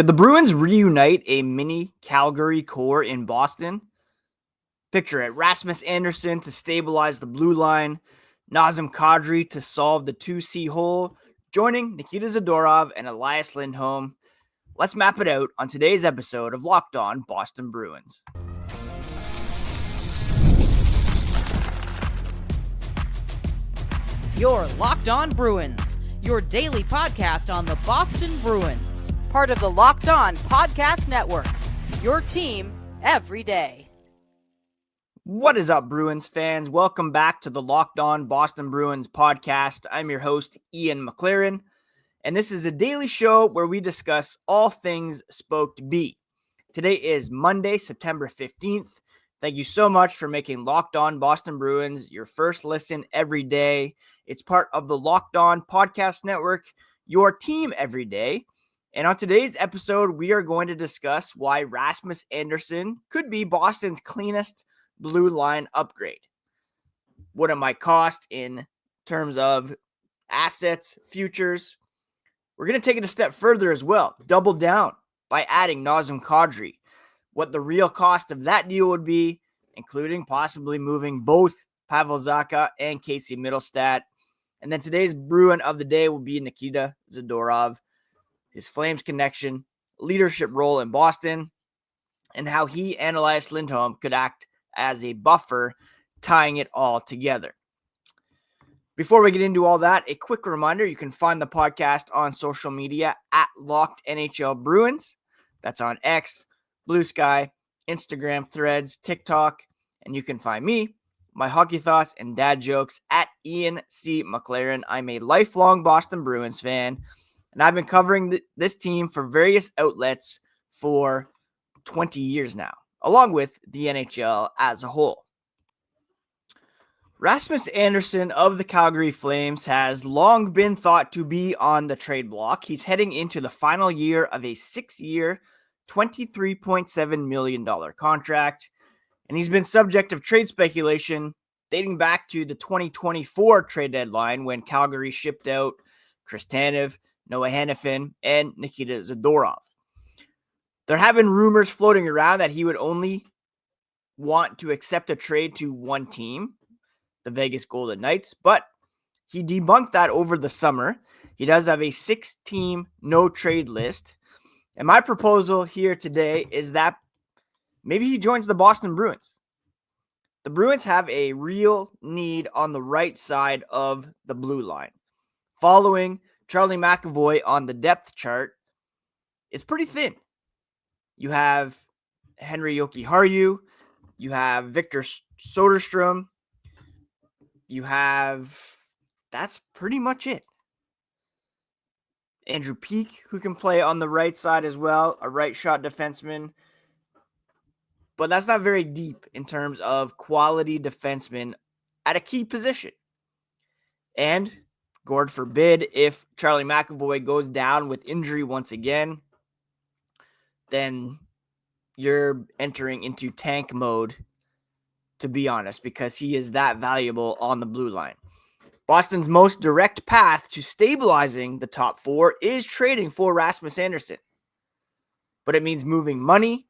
Could the Bruins reunite a mini Calgary core in Boston? Picture it: Rasmus Andersson to stabilize the blue line, Nazem Kadri to solve the 2C hole, joining Nikita Zadorov and Elias Lindholm. Let's map it out on today's episode of Locked On Boston Bruins. You're Locked On Bruins, your daily podcast on the Boston Bruins. Part of the Locked On Podcast Network, your team every day. What is up, Bruins fans? Welcome back to the Locked On Boston Bruins podcast. I'm your host, Ian McLaren, and this is a daily show where we discuss all things Spoke to Be. Today is Monday, September 15th. Thank you so much for making Locked On Boston Bruins your first listen every day. It's part of the Locked On Podcast Network, your team every day. And on today's episode, we are going to discuss why Rasmus Andersson could be Boston's cleanest blue line upgrade. What it might cost in terms of assets, futures. We're going to take it a step further as well. Double down by adding Nazem Kadri. What the real cost of that deal would be, including possibly moving both Pavel, Zacha, and Casey Mittelstadt. And then today's Bruin of the day will be Nikita Zadorov, his Flames connection, leadership role in Boston, and how he and Elias Lindholm could act as a buffer, tying it all together. Before we get into all that, a quick reminder, you can find the podcast on social media at Locked NHL Bruins. That's on X, Blue Sky, Instagram, Threads, TikTok, and you can find me, my hockey thoughts and dad jokes at Ian C. McLaren. I'm a lifelong Boston Bruins fan, and I've been covering this team for various outlets for 20 years now, along with the NHL as a whole. Rasmus Andersson of the Calgary Flames has long been thought to be on the trade block. He's heading into the final year of a 6-year, $23.7 million contract, and he's been subject of trade speculation dating back to the 2024 trade deadline when Calgary shipped out Chris Tanev, Noah Hannafin, and Nikita Zadorov. There have been rumors floating around that he would only want to accept a trade to one team, the Vegas Golden Knights, but he debunked that over the summer. He does have a 6-team no-trade list, and my proposal here today is that maybe he joins the Boston Bruins. The Bruins have a real need on the right side of the blue line. Following Charlie McAvoy on the depth chart is pretty thin. You have Henri Jokiharju, you have Victor Soderstrom, that's pretty much it. Andrew Peeke, who can play on the right side as well, a right shot defenseman. But that's not very deep in terms of quality defensemen at a key position. And, God forbid, if Charlie McAvoy goes down with injury once again, then you're entering into tank mode, to be honest, because he is that valuable on the blue line. Boston's most direct path to stabilizing the top four is trading for Rasmus Andersson. But it means moving money,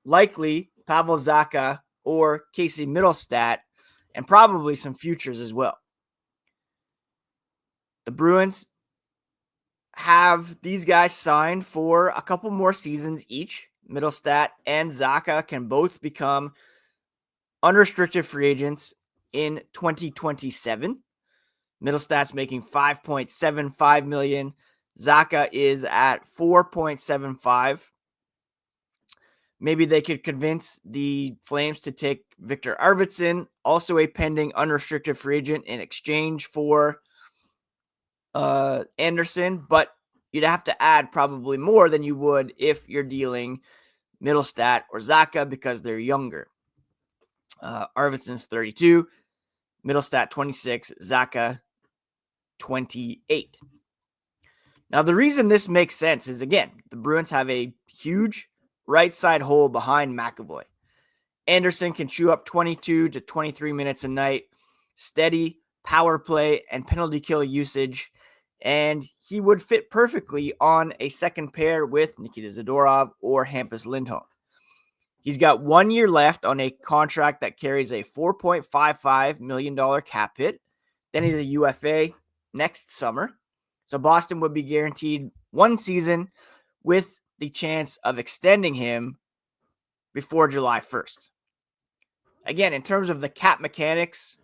likely Pavel, Zacha, or Casey Mittelstadt, and probably some futures as well. The Bruins have these guys signed for a couple more seasons each. Mittelstadt and Zacha can both become unrestricted free agents in 2027. Mittelstadt's making $5.75 million. Zacha is at $4.75. Maybe they could convince the Flames to take Victor Arvidsson, also a pending unrestricted free agent, in exchange for Andersson, but you'd have to add probably more than you would if you're dealing Mittelstadt or Zacha because they're younger. Arvidsson's 32, Mittelstadt 26, Zacha 28. Now, the reason this makes sense is, again, the Bruins have a huge right side hole behind McAvoy. Andersson can chew up 22 to 23 minutes a night, steady power play and penalty kill usage, and he would fit perfectly on a second pair with Nikita Zadorov or Hampus Lindholm. He's got 1 year left on a contract that carries a $4.55 million cap hit. Then he's a UFA next summer. So Boston would be guaranteed 1 season with the chance of extending him before July 1st. Again, in terms of the cap mechanics,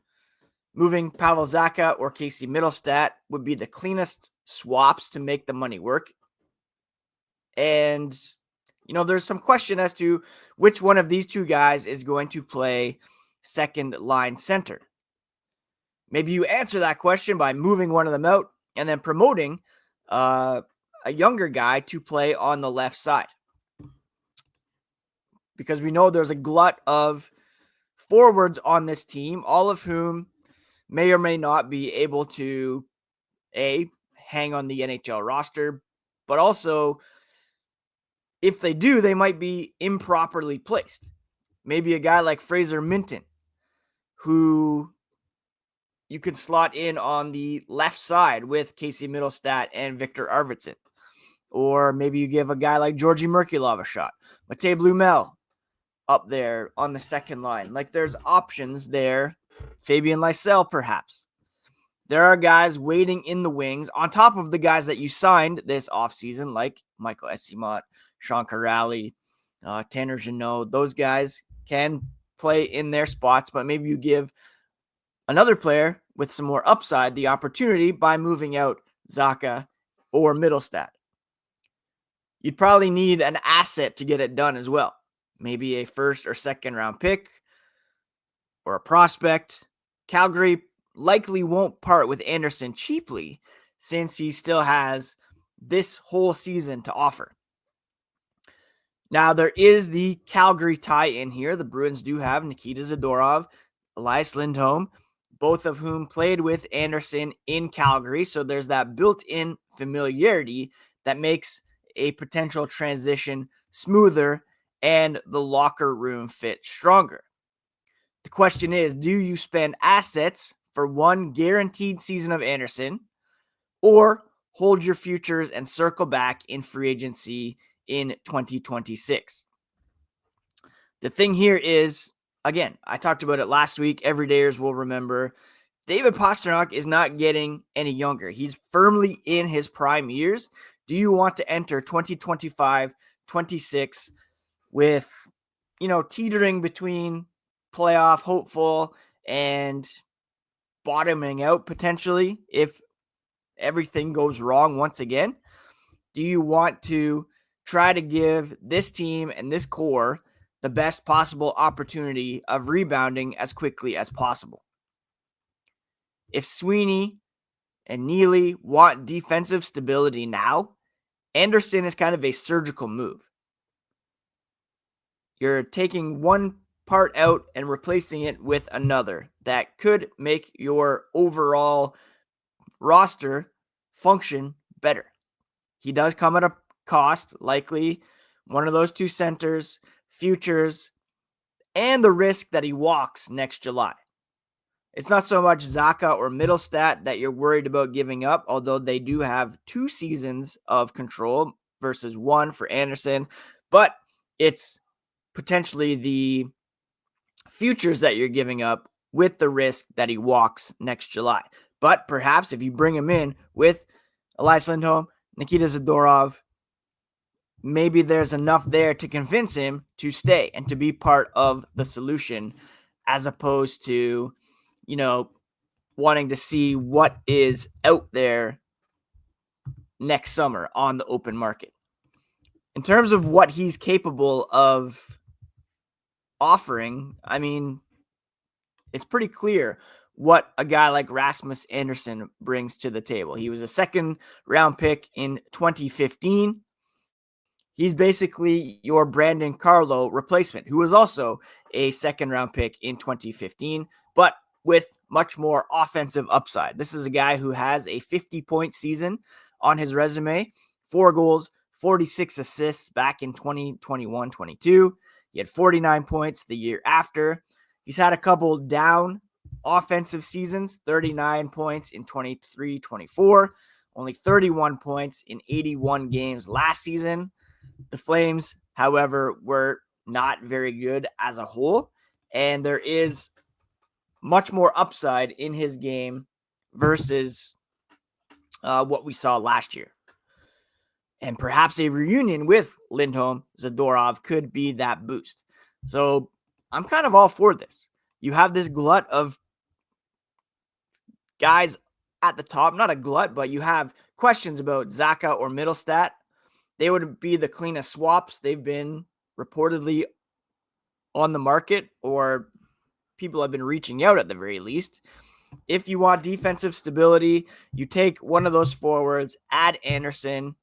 moving Pavel Zacha or Casey Mittelstadt would be the cleanest swaps to make the money work. And, there's some question as to which one of these two guys is going to play second line center. Maybe you answer that question by moving one of them out and then promoting a younger guy to play on the left side. Because we know there's a glut of forwards on this team, all of whom may or may not be able to, hang on the NHL roster, but also, if they do, they might be improperly placed. Maybe a guy like Fraser Minton, who you could slot in on the left side with Casey Mittelstadt and Victor Arvidsson. Or maybe you give a guy like Georgi Merkulov a shot. Matej Blumel up there on the second line. Like, there's options there. Fabian Lysell, perhaps. There are guys waiting in the wings on top of the guys that you signed this offseason, like Michael Eyssimont, Sean Corrali, Tanner Jeannot. Those guys can play in their spots, but maybe you give another player with some more upside the opportunity by moving out Zacha or Mittelstadt. You'd probably need an asset to get it done as well. Maybe a first or second round pick or a prospect. Calgary likely won't part with Andersson cheaply since he still has this whole season to offer. Now, there is the Calgary tie-in here. The Bruins do have Nikita Zadorov, Elias Lindholm, both of whom played with Andersson in Calgary. So there's that built-in familiarity that makes a potential transition smoother and the locker room fit stronger. The question is, do you spend assets for one guaranteed season of Andersson, or hold your futures and circle back in free agency in 2026? The thing here is, again, I talked about it last week. Everydayers will remember, David Pastrnak is not getting any younger. He's firmly in his prime years. Do you want to enter 2025, 26 with, teetering between playoff hopeful and bottoming out potentially if everything goes wrong once again? Do you want to try to give this team and this core the best possible opportunity of rebounding as quickly as possible? If Sweeney and Neely want defensive stability now, Andersson is kind of a surgical move. You're taking one part out and replacing it with another that could make your overall roster function better. He does come at a cost, likely one of those two centers, futures, and the risk that he walks next July. It's not so much Zacha or Mittelstadt that you're worried about giving up, although they do have 2 seasons of control versus 1 for Andersson, but it's potentially the futures that you're giving up with the risk that he walks next July. But perhaps if you bring him in with Elias Lindholm, Nikita Zadorov, maybe there's enough there to convince him to stay and to be part of the solution, as opposed to, wanting to see what is out there next summer on the open market. In terms of what he's capable of offering, it's pretty clear what a guy like Rasmus Andersson brings to the table. He was a second round pick in 2015. He's basically your Brandon Carlo replacement, who was also a second round pick in 2015, but with much more offensive upside. This is a guy who has a 50-point season on his resume, 4 goals, 46 assists back in 2021-22. He had 49 points the year after. He's had a couple down offensive seasons, 39 points in 23-24, only 31 points in 81 games last season. The Flames, however, were not very good as a whole, and there is much more upside in his game versus what we saw last year. And perhaps a reunion with Lindholm, Zadorov could be that boost. So I'm kind of all for this. You have this glut of guys at the top, not a glut, but you have questions about Zacha or Mittelstadt. They would be the cleanest swaps. They've been reportedly on the market, or people have been reaching out at the very least. If you want defensive stability, you take one of those forwards, add Andersson.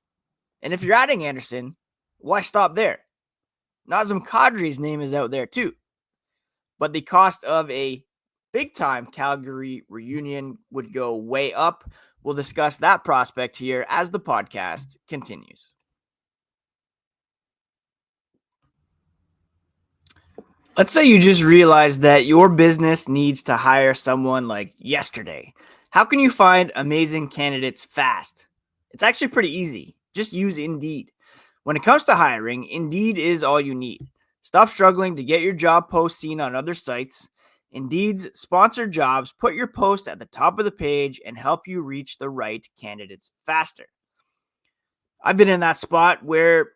And if you're adding Andersson, why stop there? Nazem Kadri's name is out there too. But the cost of a big-time Calgary reunion would go way up. We'll discuss that prospect here as the podcast continues. Let's say you just realized that your business needs to hire someone like yesterday. How can you find amazing candidates fast? It's actually pretty easy. Just use Indeed. When it comes to hiring, Indeed is all you need. Stop struggling to get your job post seen on other sites. Indeed's sponsored jobs put your post at the top of the page and help you reach the right candidates faster. I've been in that spot where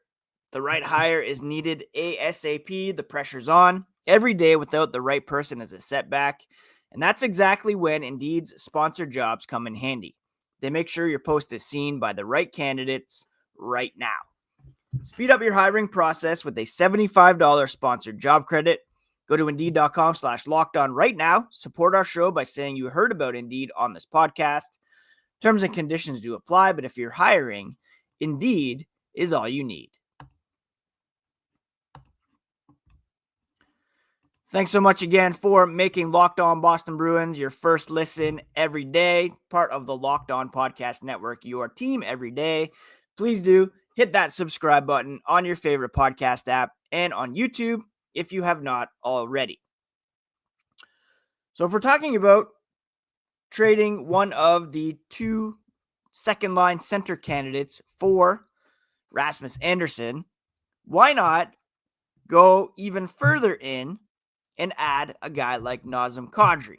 the right hire is needed ASAP. The pressure's on. Every day without the right person is a setback. And that's exactly when Indeed's sponsored jobs come in handy. They make sure your post is seen by the right candidates right now. Speed up your hiring process with a $75 sponsored job credit. Go to Indeed.com/lockedon right now. Support our show by saying you heard about Indeed on this podcast. Terms and conditions do apply, but if you're hiring, Indeed is all you need. Thanks so much again for making Locked On Boston Bruins your first listen every day, part of the Locked On Podcast Network, your team every day. Please do hit that subscribe button on your favorite podcast app and on YouTube if you have not already. So if we're talking about trading one of the two second-line center candidates for Rasmus Andersson, why not go even further in and add a guy like Nazem Kadri?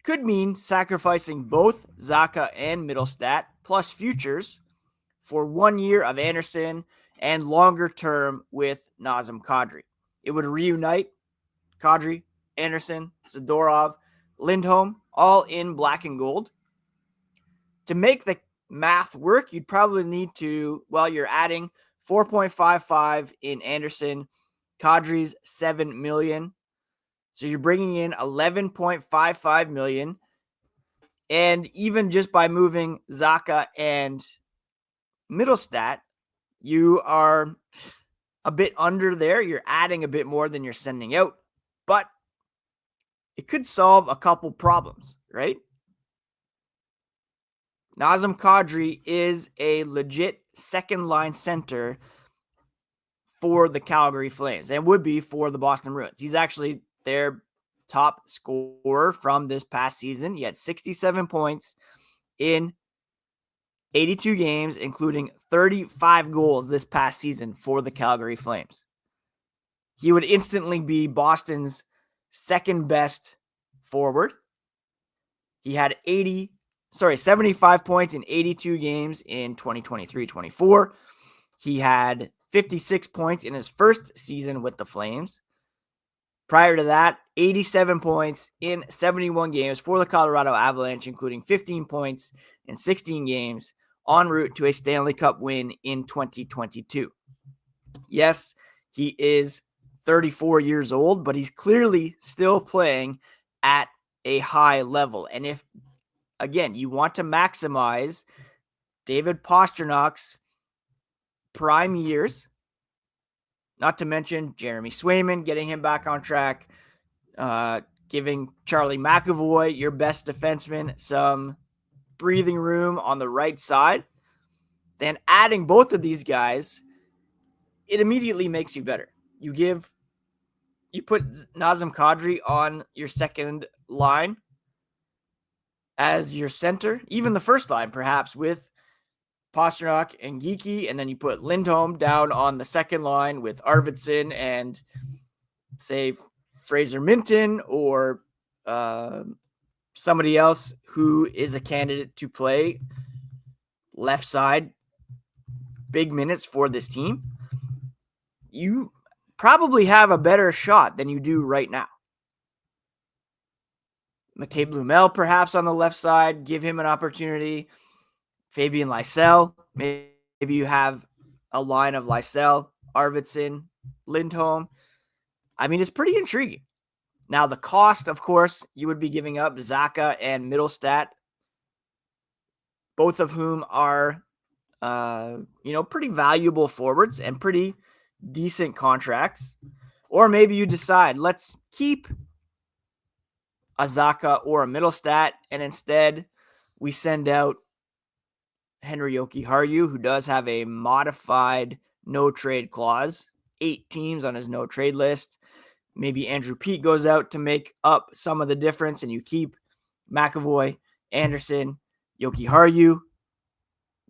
Could mean sacrificing both Zacha and Mittelstadt plus futures for 1 year of Andersson and longer term with Nazem Kadri. It would reunite Kadri, Andersson, Zadorov, Lindholm, all in black and gold. To make the math work, you'd probably need to, you're adding 4.55 in Andersson, Kadri's $7 million. So you're bringing in $11.55 million. And even just by moving Zacha and Mittelstadt, you are a bit under there. You're adding a bit more than you're sending out. But it could solve a couple problems, right? Nazem Kadri is a legit second-line center for the Calgary Flames and would be for the Boston Bruins. He's actually their top scorer from this past season. He had 67 points in 82 games, including 35 goals this past season for the Calgary Flames. He would instantly be Boston's second best forward. He had 75 points in 82 games in 2023-24. He had 56 points in his first season with the Flames. Prior to that, 87 points in 71 games for the Colorado Avalanche, including 15 points in 16 games en route to a Stanley Cup win in 2022. Yes, he is 34 years old, but he's clearly still playing at a high level. And if, again, you want to maximize David Pasternak's prime years, not to mention Jeremy Swayman, getting him back on track, giving Charlie McAvoy, your best defenseman, some breathing room on the right side, then adding both of these guys, it immediately makes you better. You put Nazem Kadri on your second line as your center, even the first line, perhaps with Pastrnak and Geeky, and then you put Lindholm down on the second line with Arvidsson and, say, Fraser Minton or somebody else who is a candidate to play left side big minutes for this team, you probably have a better shot than you do right now. Matej Blumel, perhaps on the left side, give him an opportunity. Fabian Lysell, maybe you have a line of Lysell, Arvidsson, Lindholm. I mean, it's pretty intriguing. Now, the cost, of course, you would be giving up Zacha and Mittelstadt, both of whom are, pretty valuable forwards and pretty decent contracts. Or maybe you decide, let's keep a Zacha or a Mittelstadt, and instead we send out Henry Jokiharju, who does have a modified no-trade clause, 8 teams on his no-trade list. Maybe Andrew Peat goes out to make up some of the difference, and you keep McAvoy, Andersson, Jokiharju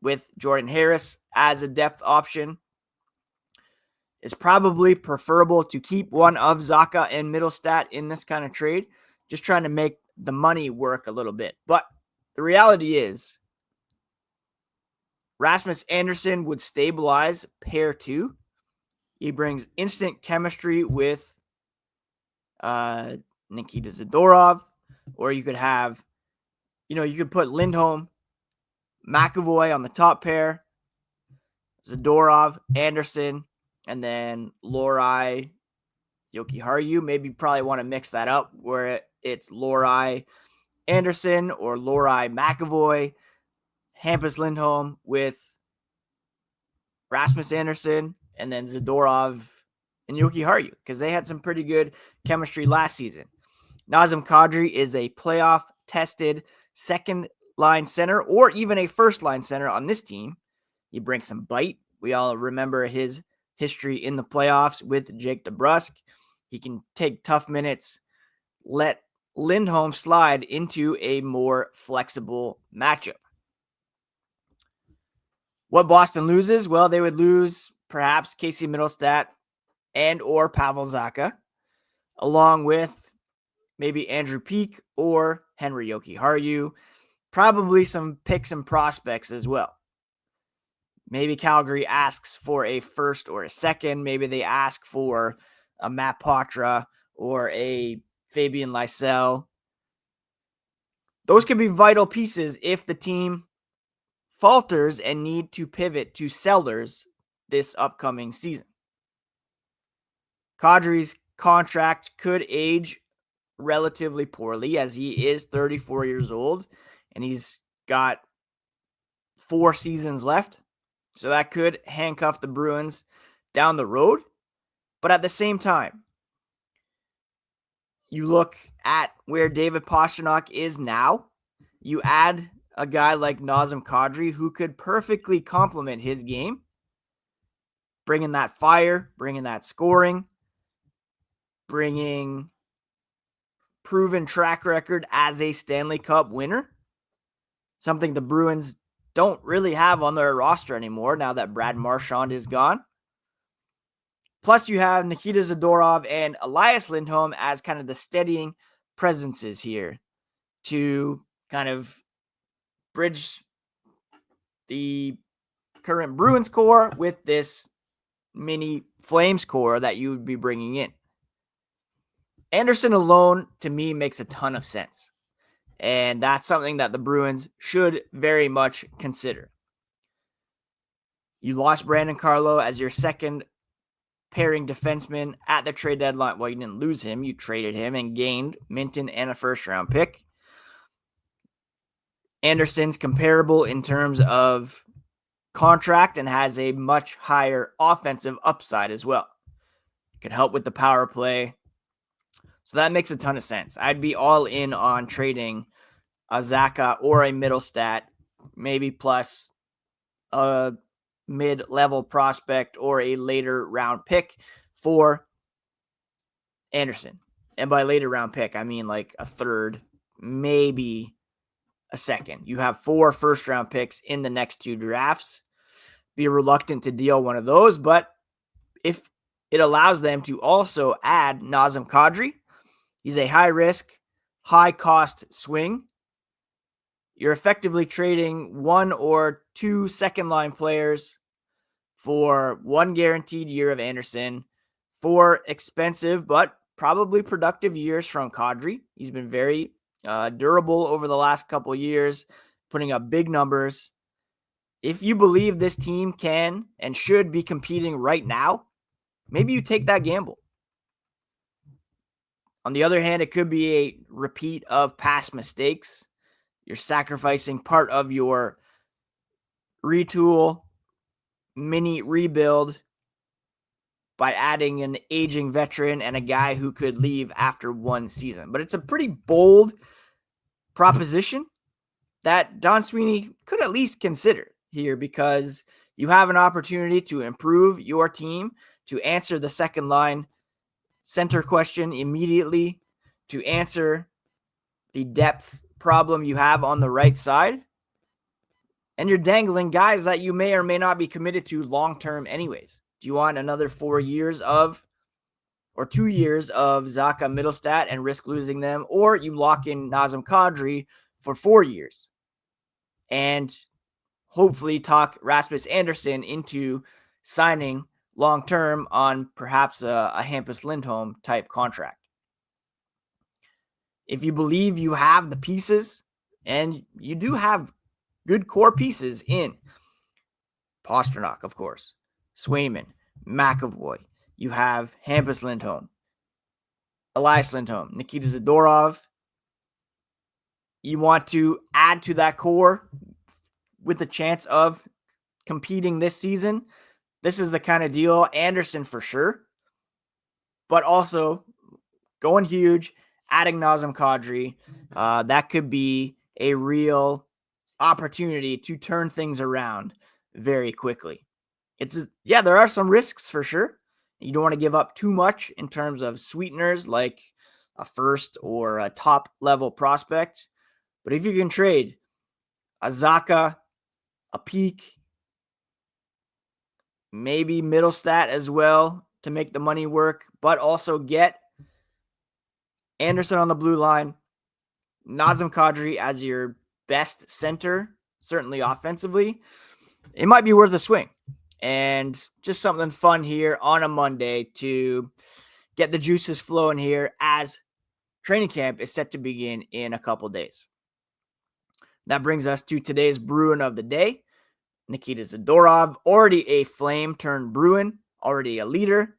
with Jordan Harris as a depth option. It's probably preferable to keep one of Zacha and Mittelstadt in this kind of trade, just trying to make the money work a little bit. But the reality is, Rasmus Andersson would stabilize pair 2. He brings instant chemistry with Nikita Zadorov, or you could have, you could put Lindholm, McAvoy on the top pair, Zadorov, Andersson, and then Lohrei, Jokiharju. Maybe you probably want to mix that up where it's Lohrei, Andersson, or Lohrei, McAvoy, Hampus Lindholm with Rasmus Andersson, and then Zadorov and Jokiharju, because they had some pretty good chemistry last season. Nazem Kadri is a playoff-tested second-line center or even a first-line center on this team. He brings some bite. We all remember his history in the playoffs with Jake DeBrusk. He can take tough minutes, let Lindholm slide into a more flexible matchup. What Boston loses? Well, they would lose perhaps Casey Mittelstadt and or Pavel Zacha, along with maybe Andrew Peak or Henry Jokiharju, probably some picks and prospects as well. Maybe Calgary asks for a first or a second. Maybe they ask for a Matt Poitras or a Fabian Lysell. Those could be vital pieces if the team falters and need to pivot to sellers this upcoming season. Kadri's contract could age relatively poorly as he is 34 years old and he's got 4 seasons left. So that could handcuff the Bruins down the road. But at the same time, you look at where David Pastrnak is now. You add a guy like Nazem Kadri who could perfectly complement his game, bringing that fire, bringing that scoring, bringing proven track record as a Stanley Cup winner, something the Bruins don't really have on their roster anymore now that Brad Marchand is gone. Plus, you have Nikita Zadorov and Elias Lindholm as kind of the steadying presences here to kind of bridge the current Bruins core with this mini Flames core that you would be bringing in. Andersson alone, to me, makes a ton of sense. And that's something that the Bruins should very much consider. You lost Brandon Carlo as your second pairing defenseman at the trade deadline. Well, you didn't lose him. You traded him and gained Minton and a first-round pick. Andersson's comparable in terms of contract and has a much higher offensive upside as well. Could help with the power play. So that makes a ton of sense. I'd be all in on trading a Zacha or a Mittelstadt, maybe plus a mid-level prospect or a later round pick for Andersson. And by later round pick, I mean like a third, maybe a second. You have 4 first-round picks in the next 2 drafts. Be reluctant to deal one of those, but if it allows them to also add Nazem Kadri, he's a high-risk, high-cost swing. You're effectively trading 1 or 2 second-line players for 1 guaranteed year of Andersson, 4 expensive but probably productive years from Kadri. He's been very durable over the last couple years, putting up big numbers. If you believe this team can and should be competing right now, maybe you take that gamble. On the other hand, it could be a repeat of past mistakes. You're sacrificing part of your retool, mini rebuild by adding an aging veteran and a guy who could leave after 1 season. But it's a pretty bold proposition that Don Sweeney could at least consider here, because you have an opportunity to improve your team, to answer the second line center question immediately, to answer the depth problem you have on the right side. And you're dangling guys that you may or may not be committed to long-term anyways. Do you want another 4 years of, or 2 years of Zacha, Mittelstadt and risk losing them? Or you lock in Nazem Kadri for 4 years and hopefully talk Rasmus Andersson into signing long-term on perhaps a Elias Lindholm type contract. If you believe you have the pieces, and you do have good core pieces in Pastrnak, of course, Swayman, McAvoy, you have Elias Lindholm, Elias Lindholm, Nikita Zadorov. You want to add to that core with the chance of competing this season. This is the kind of deal. Andersson for sure, but also going huge, adding Nazem Kadri. That could be a real opportunity to turn things around very quickly. There are some risks for sure. You don't want to give up too much in terms of sweeteners like a first or a top level prospect. But if you can trade a Zacha, a Peak, maybe Mittelstadt as well to make the money work, but also get Andersson on the blue line, Nazem Kadri as your best center, certainly offensively, it might be worth a swing. And just something fun here on a Monday to get the juices flowing here as training camp is set to begin in a couple days. That brings us to today's Bruin of the day. Nikita Zadorov, already a Flame turned Bruin, already a leader,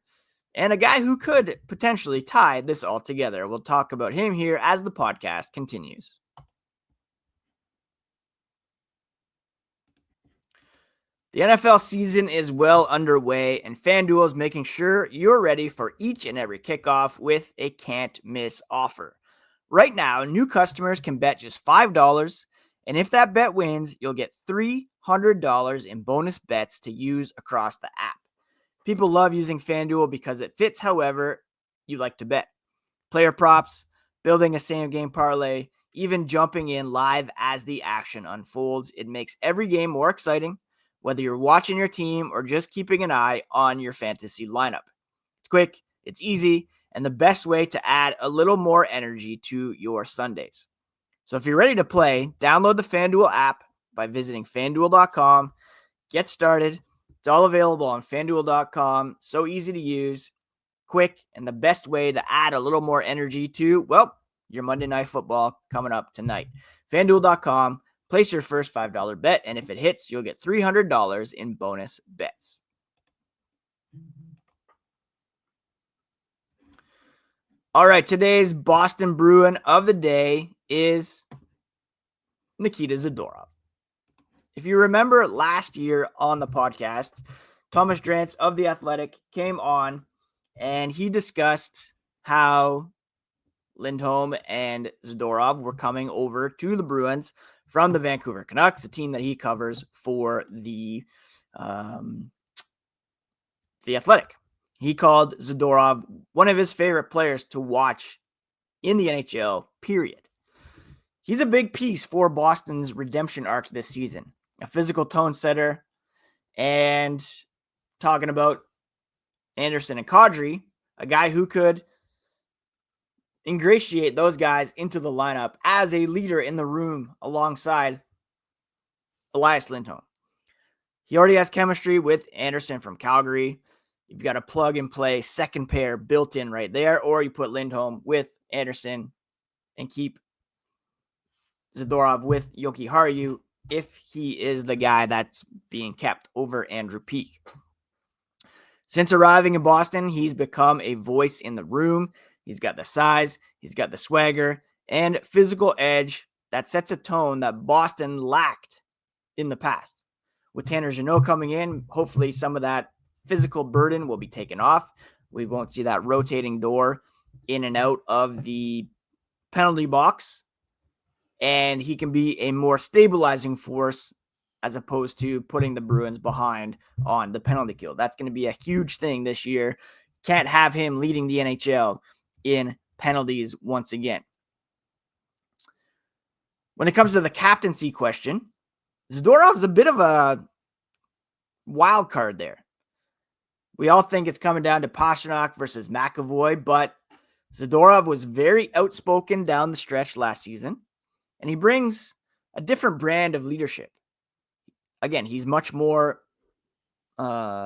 and a guy who could potentially tie this all together. We'll talk about him here as the podcast continues. The NFL season is well underway, and FanDuel is making sure you're ready for each and every kickoff with a can't-miss offer. Right now, new customers can bet just $5, and if that bet wins, you'll get $300 in bonus bets to use across the app. People love using FanDuel because it fits however you like to bet. Player props, building a same-game parlay, even jumping in live as the action unfolds. It makes every game more exciting, whether you're watching your team or just keeping an eye on your fantasy lineup. It's quick, it's easy, and the best way to add a little more energy to your Sundays. So if you're ready to play, download the FanDuel app by visiting FanDuel.com. Get started. It's all available on FanDuel.com. So easy to use, quick, and the best way to add a little more energy to, your Monday Night Football coming up tonight. FanDuel.com. Place your first $5 bet, and if it hits, you'll get $300 in bonus bets. All right, today's Boston Bruin of the day is Nikita Zadorov. If you remember last year on the podcast, Thomas Drance of The Athletic came on, and he discussed how Lindholm and Zadorov were coming over to the Bruins from the Vancouver Canucks, a team that he covers for the Athletic. He called Zadorov one of his favorite players to watch in the NHL, period. He's a big piece for Boston's redemption arc this season. A physical tone setter. And talking about Andersson and Kadri, a guy who could ingratiate those guys into the lineup as a leader in the room alongside Elias Lindholm. He already has chemistry with Andersson from Calgary. You've got a plug-and-play second pair built in right there, or you put Lindholm with Andersson and keep Zadorov with Yoki Haru if he is the guy that's being kept over Andrew Peeke. Since arriving in Boston, he's become a voice in the room. He's got the size, he's got the swagger, and physical edge that sets a tone that Boston lacked in the past. With Tanner Jeannot coming in, hopefully some of that physical burden will be taken off. We won't see that rotating door in and out of the penalty box, and he can be a more stabilizing force as opposed to putting the Bruins behind on the penalty kill. That's going to be a huge thing this year. Can't have him leading the NHL in penalties once again. When it comes to the captaincy question, Zadorov's a bit of a wild card there. We all think it's coming down to Pastrnak versus McAvoy, but Zadorov was very outspoken down the stretch last season, and he brings a different brand of leadership. Again, he's much more, much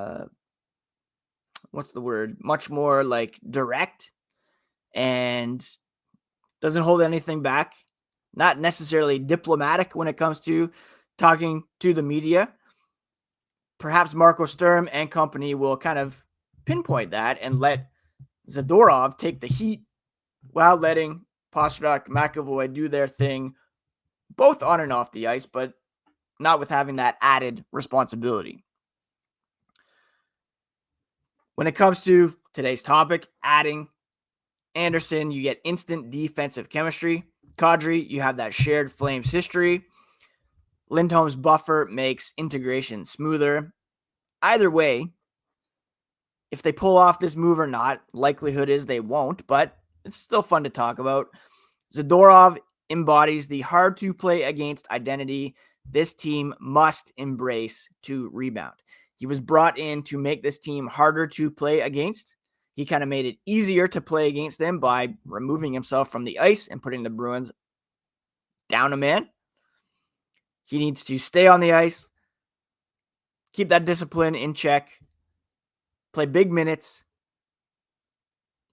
more like direct and doesn't hold anything back. Not necessarily diplomatic when it comes to talking to the media. Perhaps Marco Sturm and company will kind of pinpoint that and let Zadorov take the heat while letting Pastrnak, McAvoy do their thing, both on and off the ice, but not with having that added responsibility. When it comes to today's topic, adding Andersson, you get instant defensive chemistry. Kadri, you have that shared Flames history. Lindholm's buffer makes integration smoother. Either way, if they pull off this move or not, likelihood is they won't, but it's still fun to talk about. Zadorov embodies the hard-to-play-against identity this team must embrace to rebound. He was brought in to make this team harder to play against. He kind of made it easier to play against them by removing himself from the ice and putting the Bruins down a man. He needs to stay on the ice, keep that discipline in check, play big minutes,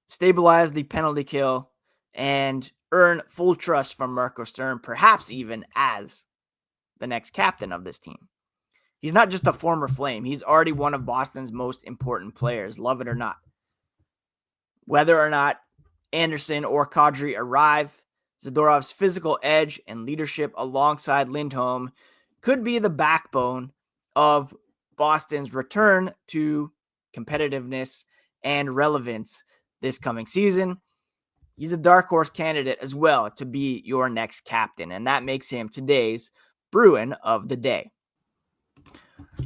stabilize the penalty kill, and earn full trust from Marco Sturm, perhaps even as the next captain of this team. He's not just a former Flame. He's already one of Boston's most important players, love it or not. Whether or not Andersson or Kadri arrive, Zadorov's physical edge and leadership alongside Lindholm could be the backbone of Boston's return to competitiveness and relevance this coming season. He's a dark horse candidate as well to be your next captain, and that makes him today's Bruin of the day.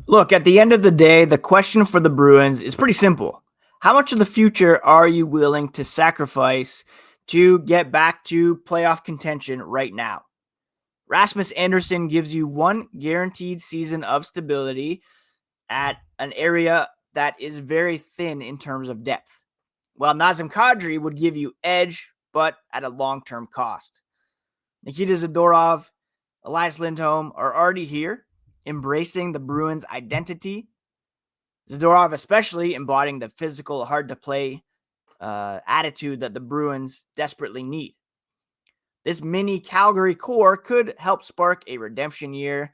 Look, at the end of the day, the question for the Bruins is pretty simple. How much of the future are you willing to sacrifice to get back to playoff contention right now? Rasmus Andersson gives you one guaranteed season of stability at an area that is very thin in terms of depth. While Nazem Kadri would give you edge, but at a long-term cost. Nikita Zadorov, Elias Lindholm are already here, embracing the Bruins' identity. Zadorov especially embodying the physical, hard-to-play attitude that the Bruins desperately need. This mini Calgary core could help spark a redemption year,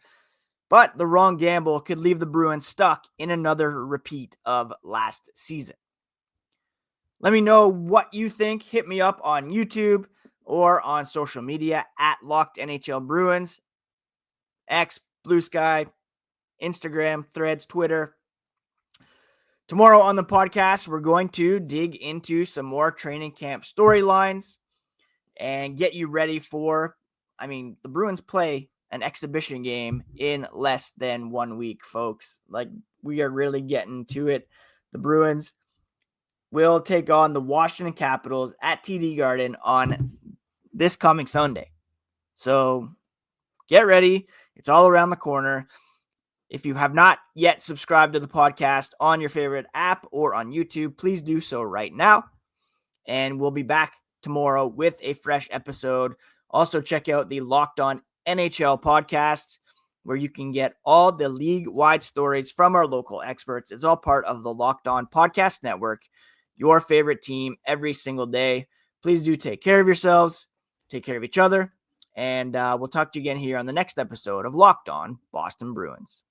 but the wrong gamble could leave the Bruins stuck in another repeat of last season. Let me know what you think. Hit me up on YouTube or on social media at Locked NHL Bruins, X, Blue Sky, Instagram, Threads, Twitter. Tomorrow on the podcast, we're going to dig into some more training camp storylines and get you ready for, the Bruins play an exhibition game in less than 1 week, folks. Like, we are really getting to it. The Bruins will take on the Washington Capitals at TD Garden on this coming Sunday. So get ready. It's all around the corner. If you have not yet subscribed to the podcast on your favorite app or on YouTube, please do so right now. And we'll be back tomorrow with a fresh episode. Also, check out the Locked On NHL podcast, where you can get all the league-wide stories from our local experts. It's all part of the Locked On Podcast Network, your favorite team every single day. Please do take care of yourselves, take care of each other, and we'll talk to you again here on the next episode of Locked On Boston Bruins.